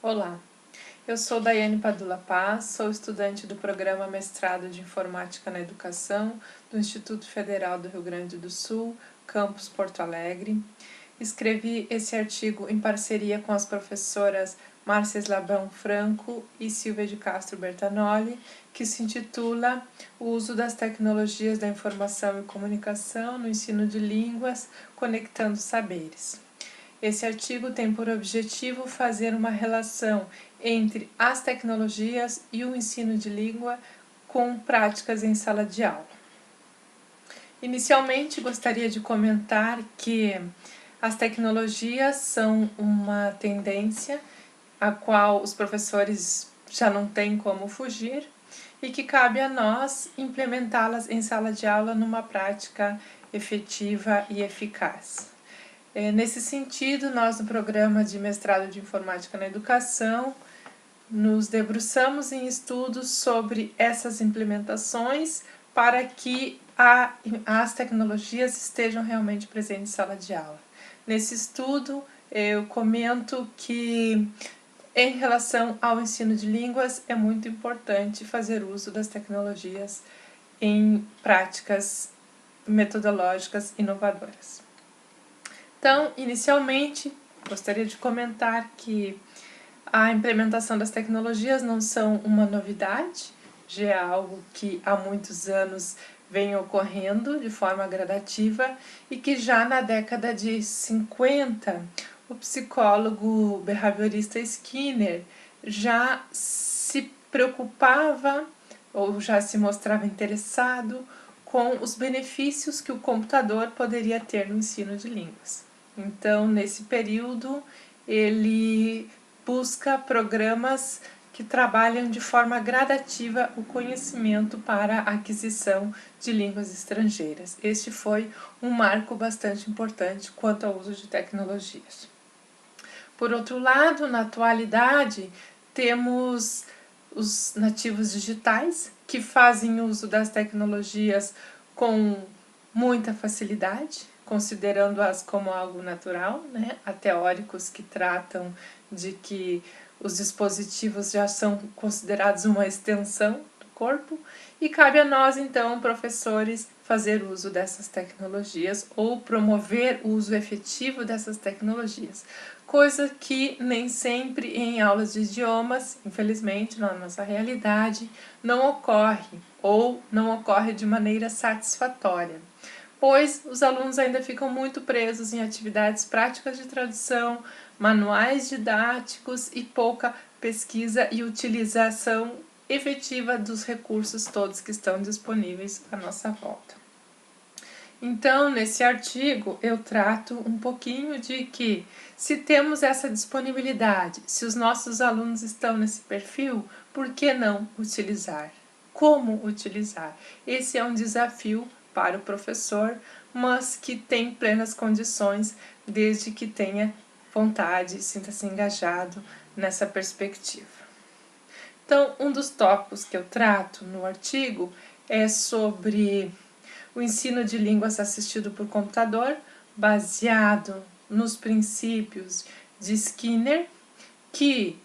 Olá, eu sou Daiane Padula Paz, sou estudante do Programa Mestrado de Informática na Educação do Instituto Federal do Rio Grande do Sul, campus Porto Alegre. Escrevi esse artigo em parceria com as professoras Márcia Slabão Franco e Silvia de Castro Bertanoli, que se intitula O uso das tecnologias da informação e comunicação no ensino de línguas, conectando saberes. Esse artigo tem por objetivo fazer uma relação entre as tecnologias e o ensino de língua com práticas em sala de aula. Inicialmente, gostaria de comentar que as tecnologias são uma tendência a qual os professores já não têm como fugir e que cabe a nós implementá-las em sala de aula numa prática efetiva e eficaz. Nesse sentido, nós no programa de mestrado de Informática na Educação nos debruçamos em estudos sobre essas implementações para que as tecnologias estejam realmente presentes em sala de aula. Nesse estudo, eu comento que em relação ao ensino de línguas é muito importante fazer uso das tecnologias em práticas metodológicas inovadoras. Então, inicialmente, gostaria de comentar que a implementação das tecnologias não são uma novidade, já é algo que há muitos anos vem ocorrendo de forma gradativa e que já na década de 50, o psicólogo behaviorista Skinner já se preocupava ou já se mostrava interessado com os benefícios que o computador poderia ter no ensino de línguas. Então, nesse período, ele busca programas que trabalham de forma gradativa o conhecimento para a aquisição de línguas estrangeiras. Este foi um marco bastante importante quanto ao uso de tecnologias. Por outro lado, na atualidade, temos os nativos digitais que fazem uso das tecnologias com muita facilidade, considerando-as como algo natural, né? Há teóricos que tratam de que os dispositivos já são considerados uma extensão do corpo e cabe a nós, então, professores, fazer uso dessas tecnologias ou promover o uso efetivo dessas tecnologias, coisa que nem sempre em aulas de idiomas, infelizmente, na nossa realidade, não ocorre ou não ocorre de maneira satisfatória, pois os alunos ainda ficam muito presos em atividades práticas de tradução, manuais didáticos e pouca pesquisa e utilização efetiva dos recursos todos que estão disponíveis à nossa volta. Então, nesse artigo, eu trato um pouquinho de que, se temos essa disponibilidade, se os nossos alunos estão nesse perfil, por que não utilizar? Como utilizar? Esse é um desafio para o professor, mas que tem plenas condições, desde que tenha vontade, sinta-se engajado nessa perspectiva. Então, um dos tópicos que eu trato no artigo é sobre o ensino de línguas assistido por computador, baseado nos princípios de Skinner, que,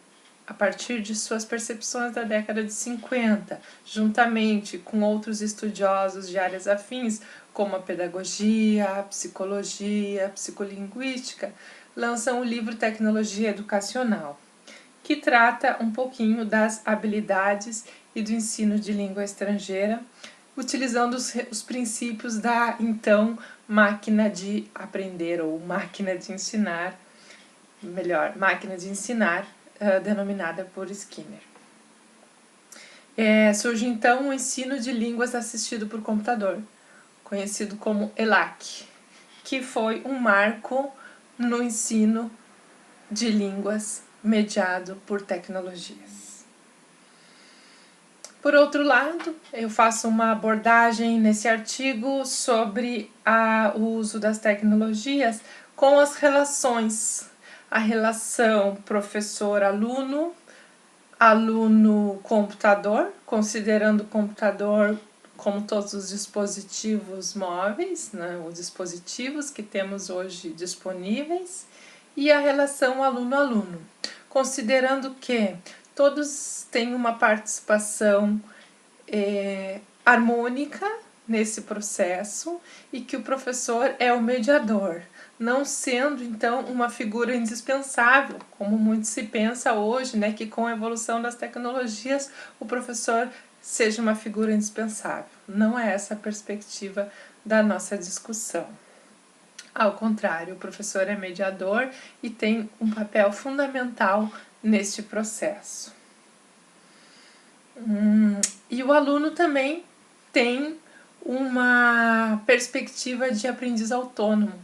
a partir de suas percepções da década de 50, juntamente com outros estudiosos de áreas afins, como a pedagogia, a psicologia, a psicolinguística, lançam o livro Tecnologia Educacional, que trata um pouquinho das habilidades e do ensino de língua estrangeira, utilizando os princípios da, então, máquina de aprender ou máquina de ensinar, melhor, máquina de ensinar, denominada por Skinner. Surge então o ensino de línguas assistido por computador, conhecido como ELAC, que foi um marco no ensino de línguas mediado por tecnologias. Por outro lado, eu faço uma abordagem nesse artigo sobre o uso das tecnologias com as relações, a relação professor-aluno, aluno-computador, considerando o computador como todos os dispositivos móveis, né, os dispositivos que temos hoje disponíveis, e a relação aluno-aluno, considerando que todos têm uma participação harmônica nesse processo e que o professor é o mediador, não sendo então uma figura indispensável, como muito se pensa hoje, né, que com a evolução das tecnologias o professor seja uma figura indispensável. Não é essa a perspectiva da nossa discussão. Ao contrário, o professor é mediador e tem um papel fundamental neste processo. E o aluno também tem uma perspectiva de aprendiz autônomo,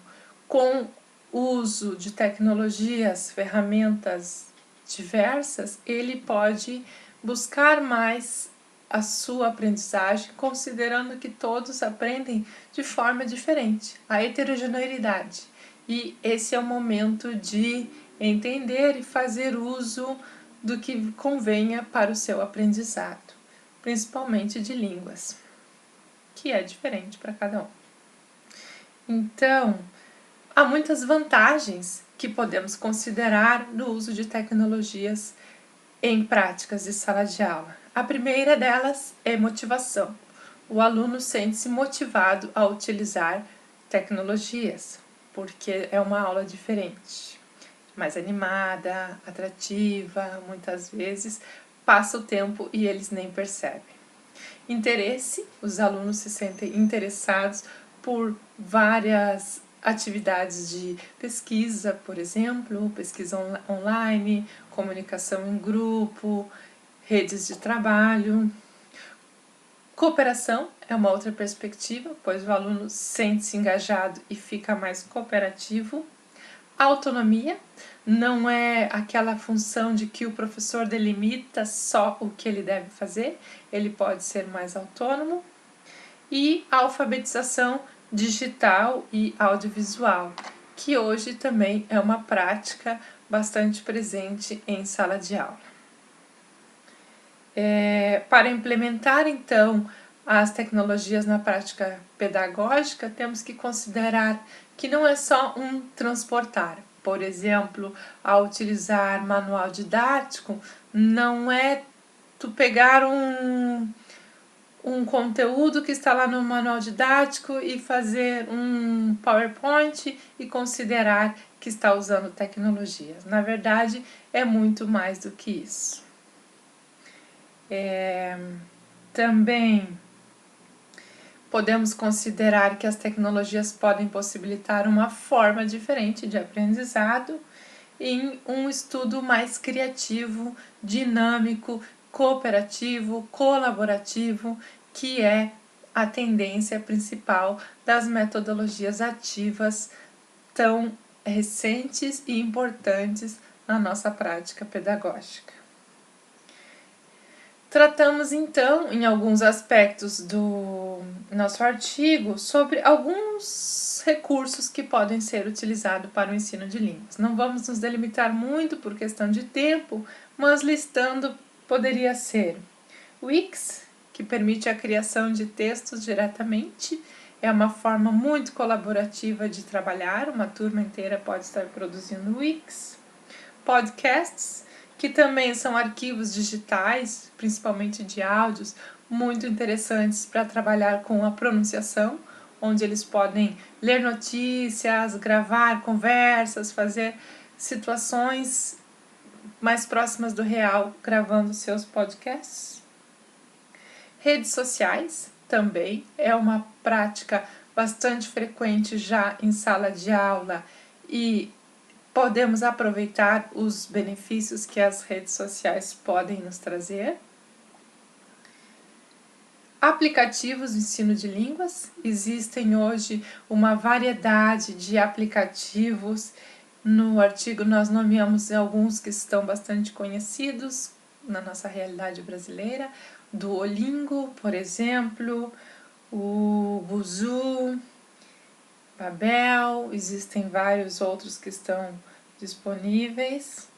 com o uso de tecnologias, ferramentas diversas, ele pode buscar mais a sua aprendizagem, considerando que todos aprendem de forma diferente, a heterogeneidade. E esse é o momento de entender e fazer uso do que convenha para o seu aprendizado, principalmente de línguas, que é diferente para cada um. Então, há muitas vantagens que podemos considerar no uso de tecnologias em práticas de sala de aula. A primeira delas é motivação. O aluno sente-se motivado a utilizar tecnologias, porque é uma aula diferente, mais animada, atrativa, muitas vezes passa o tempo e eles nem percebem. Interesse, os alunos se sentem interessados por várias atividades de pesquisa, por exemplo, pesquisa online, comunicação em grupo, redes de trabalho. Cooperação é uma outra perspectiva, pois o aluno sente-se engajado e fica mais cooperativo. Autonomia não é aquela função de que o professor delimita só o que ele deve fazer, ele pode ser mais autônomo. E a alfabetização digital e audiovisual, que hoje também é uma prática bastante presente em sala de aula. Para implementar, então, as tecnologias na prática pedagógica, temos que considerar que não é só um transportar. Por exemplo, ao utilizar manual didático, não é tu pegar um conteúdo que está lá no manual didático e fazer um PowerPoint e considerar que está usando tecnologias. Na verdade, é muito mais do que isso. Também podemos considerar que as tecnologias podem possibilitar uma forma diferente de aprendizado em um estudo mais criativo, dinâmico, cooperativo, colaborativo, que é a tendência principal das metodologias ativas tão recentes e importantes na nossa prática pedagógica. Tratamos então, em alguns aspectos do nosso artigo, sobre alguns recursos que podem ser utilizados para o ensino de línguas. Não vamos nos delimitar muito por questão de tempo, mas listando poderia ser o Wix, que permite a criação de textos diretamente, é uma forma muito colaborativa de trabalhar, uma turma inteira pode estar produzindo Wix. Podcasts, que também são arquivos digitais, principalmente de áudios, muito interessantes para trabalhar com a pronunciação, onde eles podem ler notícias, gravar conversas, fazer situações mais próximas do real, gravando seus podcasts. Redes sociais também é uma prática bastante frequente já em sala de aula e podemos aproveitar os benefícios que as redes sociais podem nos trazer. Aplicativos de ensino de línguas. Existem hoje uma variedade de aplicativos. No artigo nós nomeamos alguns que estão bastante conhecidos na nossa realidade brasileira. Duolingo, por exemplo, o Busuu, Babel, existem vários outros que estão disponíveis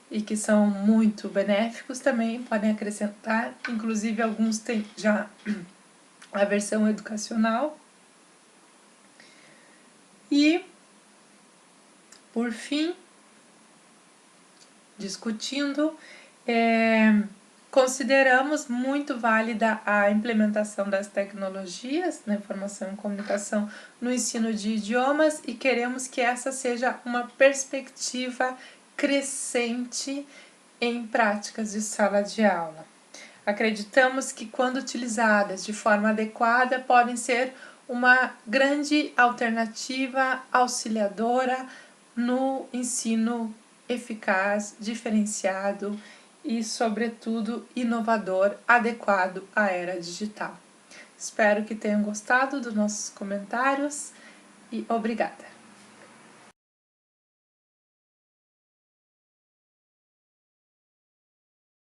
e que são muito benéficos também, podem acrescentar, inclusive alguns têm já a versão educacional. E, por fim, discutindo. Consideramos muito válida a implementação das tecnologias na informação e comunicação no ensino de idiomas e queremos que essa seja uma perspectiva crescente em práticas de sala de aula. Acreditamos que, quando utilizadas de forma adequada, podem ser uma grande alternativa auxiliadora no ensino eficaz, diferenciado e, sobretudo, inovador, adequado à era digital. Espero que tenham gostado dos nossos comentários e obrigada!